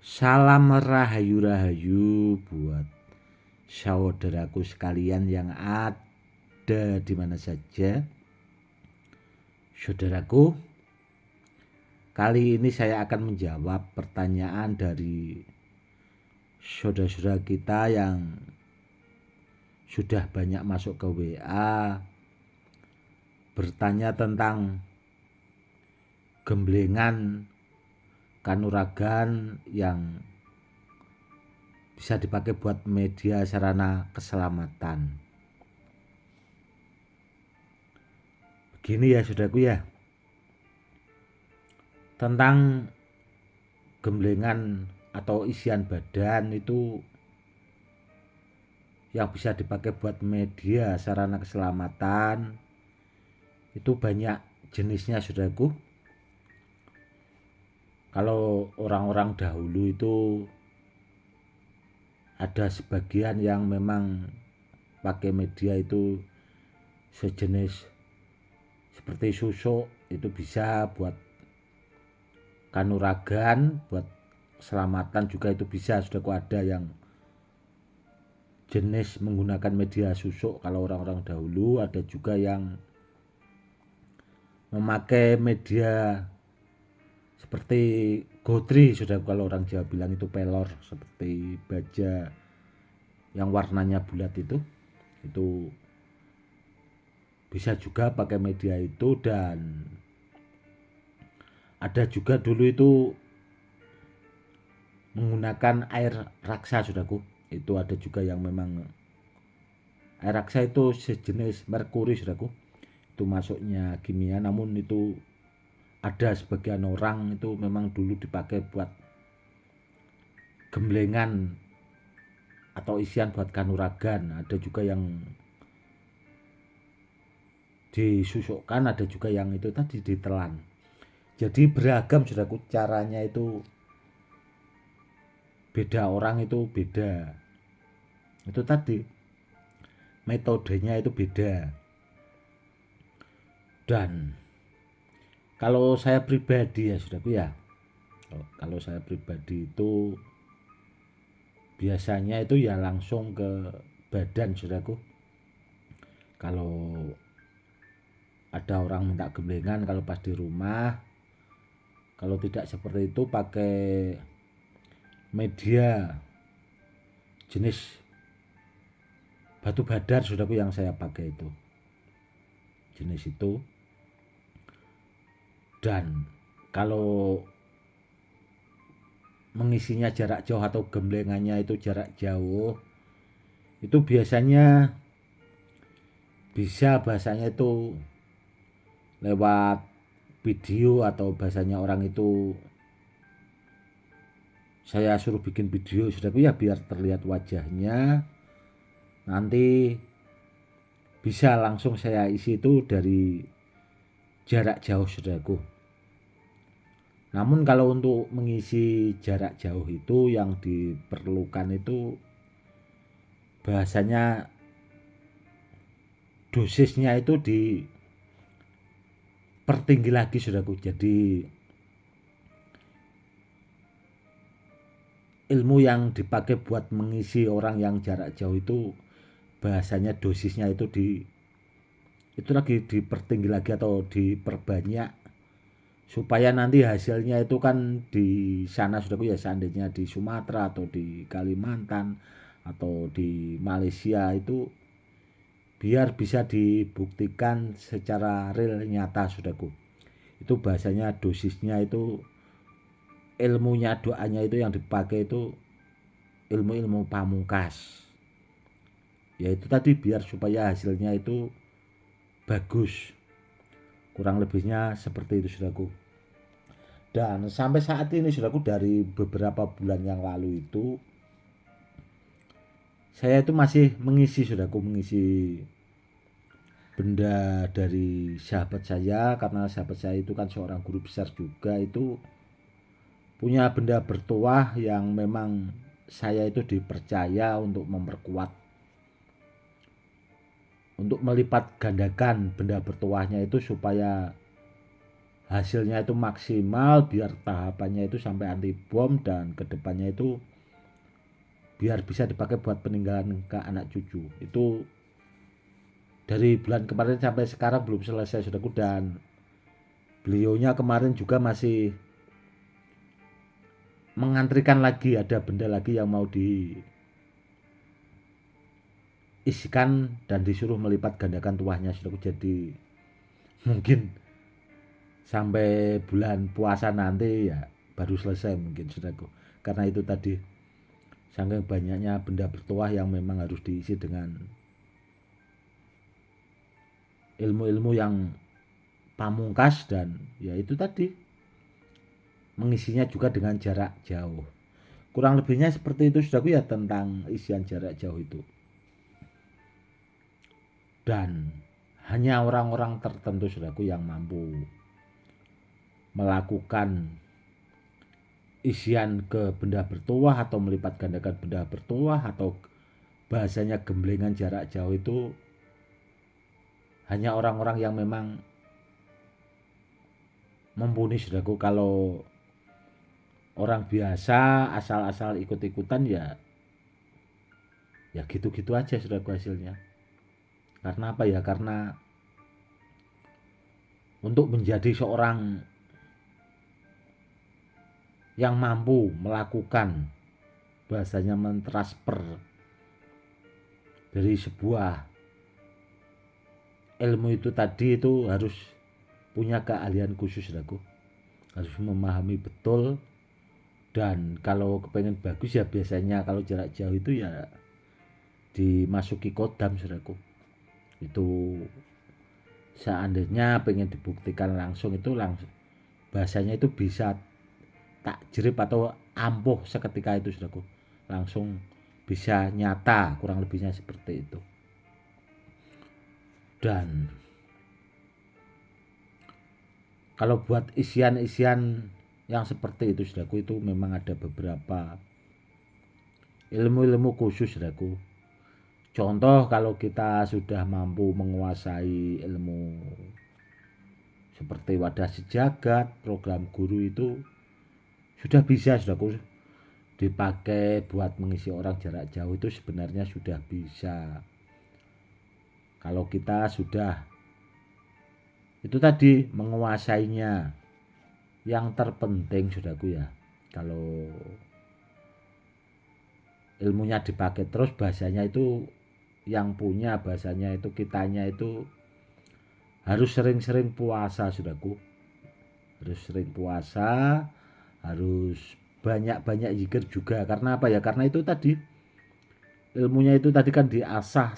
Salam rahayu-rahayu buat saudaraku sekalian yang ada di mana saja. Saudaraku, kali ini saya akan menjawab pertanyaan dari saudara-saudara kita yang sudah banyak masuk ke WA bertanya tentang gemblengan kanuragan yang bisa dipakai buat media sarana keselamatan. Begini ya saudaraku ya, tentang gemblengan atau isian badan itu yang bisa dipakai buat media sarana keselamatan itu banyak jenisnya saudaraku. Kalau orang-orang dahulu itu ada sebagian yang memang pakai media itu sejenis seperti susuk, itu bisa buat kanuragan, buat keselamatan juga itu bisa. Saudaraku, ada yang jenis menggunakan media susuk kalau orang-orang dahulu, ada juga yang memakai media seperti gotri, sudah kalau orang Jawa bilang itu pelor, seperti baja yang warnanya bulat itu bisa juga pakai media itu. Dan ada juga dulu itu menggunakan air raksa, saudaraku. Itu ada juga yang memang air raksa itu sejenis merkuri, saudaraku. Itu masuknya kimia, namun itu ada sebagian orang itu memang dulu dipakai buat gemblengan atau isian buat kanuragan. Ada juga yang disusukkan, ada juga yang itu tadi ditelan. Jadi beragam saudaraku, caranya itu beda, orang itu beda. Itu tadi metodenya itu beda. Dan kalau saya pribadi ya saudaraku ya, kalau saya pribadi itu biasanya itu ya langsung ke badan saudaraku. Kalau ada orang minta gemblengan kalau pas di rumah, kalau tidak seperti itu pakai media jenis batu badar, saudaraku, yang saya pakai itu jenis itu. Dan kalau mengisinya jarak jauh atau gemblengannya itu jarak jauh, itu biasanya bisa bahasanya itu lewat video, atau bahasanya orang itu saya suruh bikin video saudaraku ya, biar terlihat wajahnya. Nanti bisa langsung saya isi itu dari jarak jauh saudaraku. Namun kalau untuk mengisi jarak jauh itu yang diperlukan itu bahasanya dosisnya itu dipertinggi lagi saudaraku. Jadi ilmu yang dipakai buat mengisi orang yang jarak jauh itu bahasanya dosisnya itu lagi dipertinggi lagi atau diperbanyak, supaya nanti hasilnya itu kan di sana saudaraku ya, seandainya di Sumatera atau di Kalimantan atau di Malaysia itu biar bisa dibuktikan secara real nyata saudaraku. Itu bahasanya dosisnya itu, ilmunya, doanya itu yang dipakai itu ilmu-ilmu pamungkas. Ya itu tadi biar supaya hasilnya itu bagus. Kurang lebihnya seperti itu saudaraku. Dan sampai saat ini saudaraku, dari beberapa bulan yang lalu itu saya itu masih mengisi saudaraku, mengisi benda dari sahabat saya, karena sahabat saya itu kan seorang guru besar juga, itu punya benda bertuah yang memang saya itu dipercaya untuk memperkuat, untuk melipat gandakan benda bertuahnya itu supaya hasilnya itu maksimal, biar tahapannya itu sampai anti bom, dan kedepannya itu biar bisa dipakai buat peninggalan ke anak cucu. Itu dari bulan kemarin sampai sekarang belum selesai saudaraku, dan beliaunya kemarin juga masih mengantrikan lagi, ada benda lagi yang mau diisikan dan disuruh melipat gandakan tuahnya saudaraku. Jadi mungkin sampai bulan puasa nanti ya baru selesai mungkin saudaraku, karena itu tadi saking banyaknya benda bertuah yang memang harus diisi dengan ilmu-ilmu yang pamungkas, dan ya itu tadi mengisinya juga dengan jarak jauh. Kurang lebihnya seperti itu saudaraku ya, tentang isian jarak jauh itu. Dan hanya orang-orang tertentu saudaraku yang mampu melakukan isian ke benda bertuah atau melipat gandakan benda bertuah, atau bahasanya gemblengan jarak jauh, itu hanya orang-orang yang memang mumpuni saudaraku. Kalau orang biasa asal-asal ikut-ikutan ya gitu-gitu aja saudaraku hasilnya. Karena apa ya? Karena untuk menjadi seorang yang mampu melakukan bahasanya mentransfer dari sebuah ilmu itu tadi, itu harus punya keahlian khusus saudaraku. Harus memahami betul, dan kalau kepengen bagus ya biasanya kalau jarak jauh itu ya dimasuki kodam saudaraku. Itu seandainya pengen dibuktikan langsung, itu langsung bahasanya itu bisa takjrib atau ampuh seketika itu saudaraku, langsung bisa nyata, kurang lebihnya seperti itu. Dan kalau buat isian-isian yang seperti itu saudaraku, itu memang ada beberapa ilmu-ilmu khusus saudaraku. Contoh, kalau kita sudah mampu menguasai ilmu seperti wadah sejagat, program guru, itu sudah bisa saudaraku dipakai buat mengisi orang jarak jauh. Itu sebenarnya sudah bisa kalau kita sudah itu tadi menguasainya. Yang terpenting saudaraku ya, kalau ilmunya dipakai terus, bahasanya itu yang punya bahasanya itu kitanya itu harus sering-sering puasa saudaraku. Harus sering puasa, harus banyak-banyak zikir juga. Karena apa ya? Karena itu tadi ilmunya itu tadi kan diasah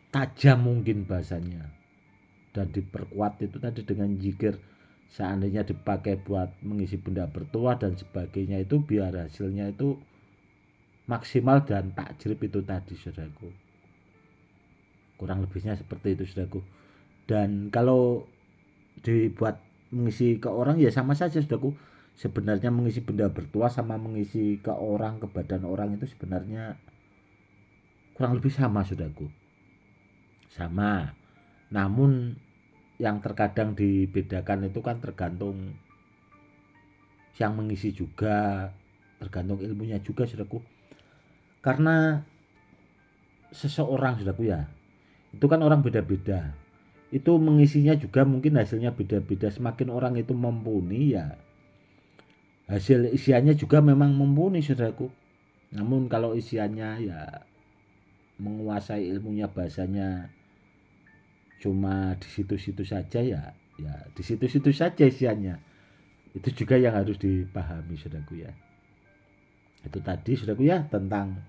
setajam mungkin bahasanya, dan diperkuat itu tadi dengan zikir. Seandainya dipakai buat mengisi benda bertuah dan sebagainya, itu biar hasilnya itu maksimal dan takjrib itu tadi saudaraku. Kurang lebihnya seperti itu saudaraku. Dan kalau dibuat mengisi ke orang ya sama saja saudaraku. Sebenarnya mengisi benda bertuah sama mengisi ke orang, ke badan orang, itu sebenarnya kurang lebih sama saudaraku. Sama. Namun yang terkadang dibedakan itu kan tergantung yang mengisi juga, tergantung ilmunya juga saudaraku. Karena seseorang saudaraku ya, itu kan orang beda-beda, itu mengisinya juga mungkin hasilnya beda-beda. Semakin orang itu mumpuni ya hasil isiannya juga memang mumpuni saudaraku. Namun kalau isiannya ya menguasai ilmunya, bahasanya cuma di situ-situ saja, ya di situ-situ saja isiannya. Itu juga yang harus dipahami saudaraku ya. Itu tadi saudaraku ya tentang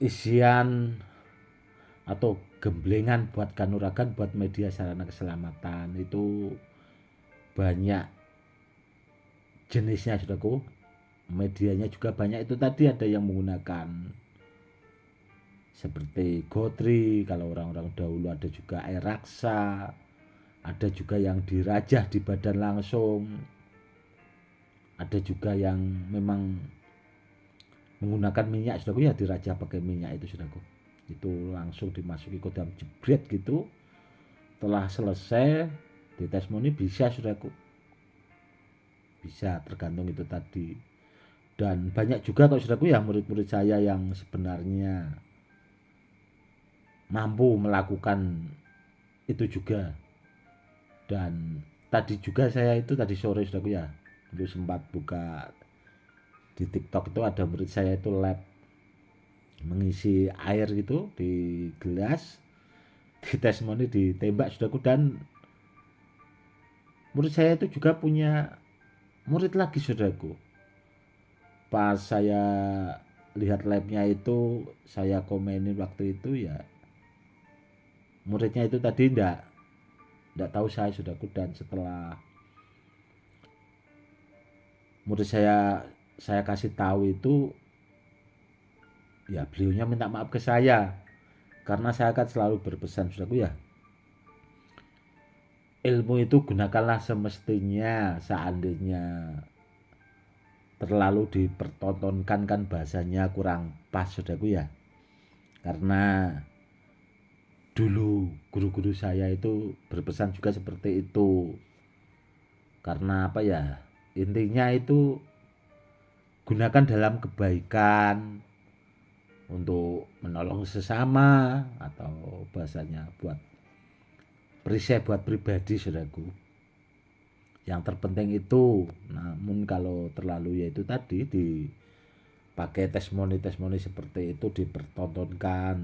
isian atau gemblengan buat kanuragan, buat media sarana keselamatan. Itu banyak jenisnya saudaraku. Medianya juga banyak. Itu tadi ada yang menggunakan seperti gotri, kalau orang-orang dahulu ada juga air raksa, ada juga yang dirajah di badan langsung, ada juga yang memang menggunakan minyak saudaraku ya, dirajah pakai minyak itu saudaraku. Itu langsung dimasuki kodam jebret gitu, setelah selesai di testimoni bisa saudaraku, bisa tergantung itu tadi. Dan banyak juga kok saudaraku ya murid-murid saya yang sebenarnya mampu melakukan itu juga. Dan tadi juga saya itu tadi sore saudaraku ya, dulu sempat buka di TikTok itu ada murid saya itu lab mengisi air gitu di gelas, di testimoni ditembak saudaraku. Dan murid saya itu juga punya murid lagi saudaraku. Pas saya lihat labnya itu, saya komenin waktu itu ya, muridnya itu tadi ndak tahu saudaraku. Dan setelah murid saya kasih tahu itu, ya beliaunya minta maaf ke saya. Karena saya kan selalu berpesan saudaraku ya, ilmu itu gunakanlah semestinya. Seandainya terlalu dipertontonkan kan bahasanya kurang pas saudaraku ya. Karena dulu guru-guru saya itu berpesan juga seperti itu. Karena apa ya, intinya itu gunakan dalam kebaikan untuk menolong sesama, atau bahasanya buat perisai buat pribadi saudaraku. Yang terpenting itu. Namun kalau terlalu ya itu tadi dipakai testimoni seperti itu, dipertontonkan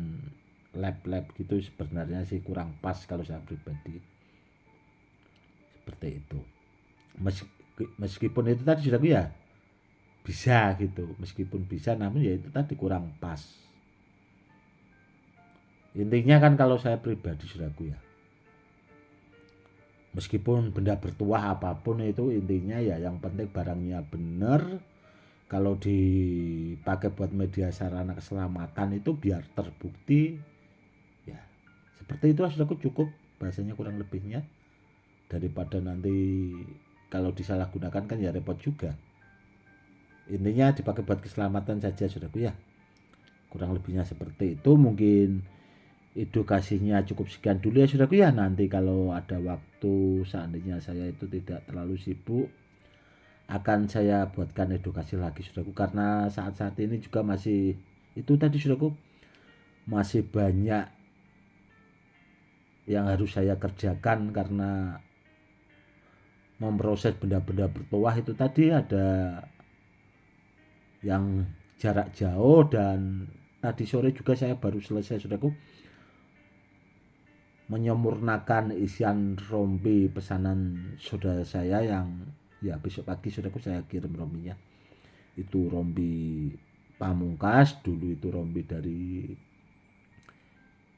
lab-lab gitu, sebenarnya sih kurang pas kalau saya pribadi. Seperti itu. Meskipun itu tadi saudaraku ya bisa gitu, meskipun bisa namun ya itu tadi kurang pas. Intinya kan kalau saya pribadi saudaraku ya, meskipun benda bertuah apapun itu intinya ya yang penting barangnya benar. Kalau dipakai buat media sarana keselamatan itu biar terbukti ya, seperti itu saudaraku, cukup bahasanya kurang lebihnya. Daripada nanti kalau disalahgunakan kan ya repot juga. Intinya dipakai buat keselamatan saja saudaraku ya, kurang lebihnya seperti itu. Mungkin edukasinya cukup sekian dulu ya saudaraku ya. Nanti kalau ada waktu, seandainya saya itu tidak terlalu sibuk, akan saya buatkan edukasi lagi saudaraku. Karena saat-saat ini juga masih itu tadi saudaraku, masih banyak yang harus saya kerjakan. Karena memproses benda-benda bertuah itu tadi ada yang jarak jauh. Dan tadi sore juga saya baru selesai saudaraku menyempurnakan isian rompi pesanan saudara saya yang ya besok pagi saudaraku saya kirim rompinya. Itu rompi pamungkas, dulu itu rompi dari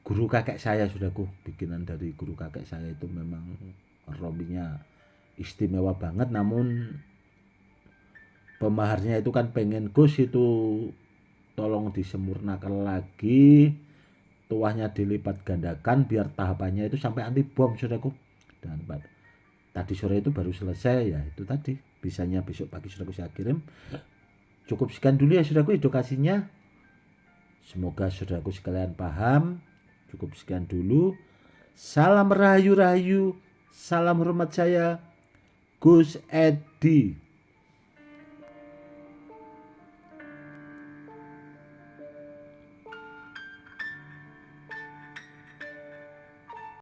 guru kakek saya saudaraku, bikinan dari guru kakek saya. Itu memang rompinya istimewa banget, namun pemaharnya itu kan pengen Gus itu tolong disempurnakan lagi, tuahnya dilipat gandakan biar tahapannya itu sampai anti bom saudaraku. Dan tadi sore itu baru selesai ya. Itu tadi bisanya besok pagi saudaraku saya kirim. Cukup sekian dulu ya saudaraku edukasinya, semoga saudaraku sekalian paham. Cukup sekian dulu. Salam rahayu-rahayu, salam hormat saya Gus Edi.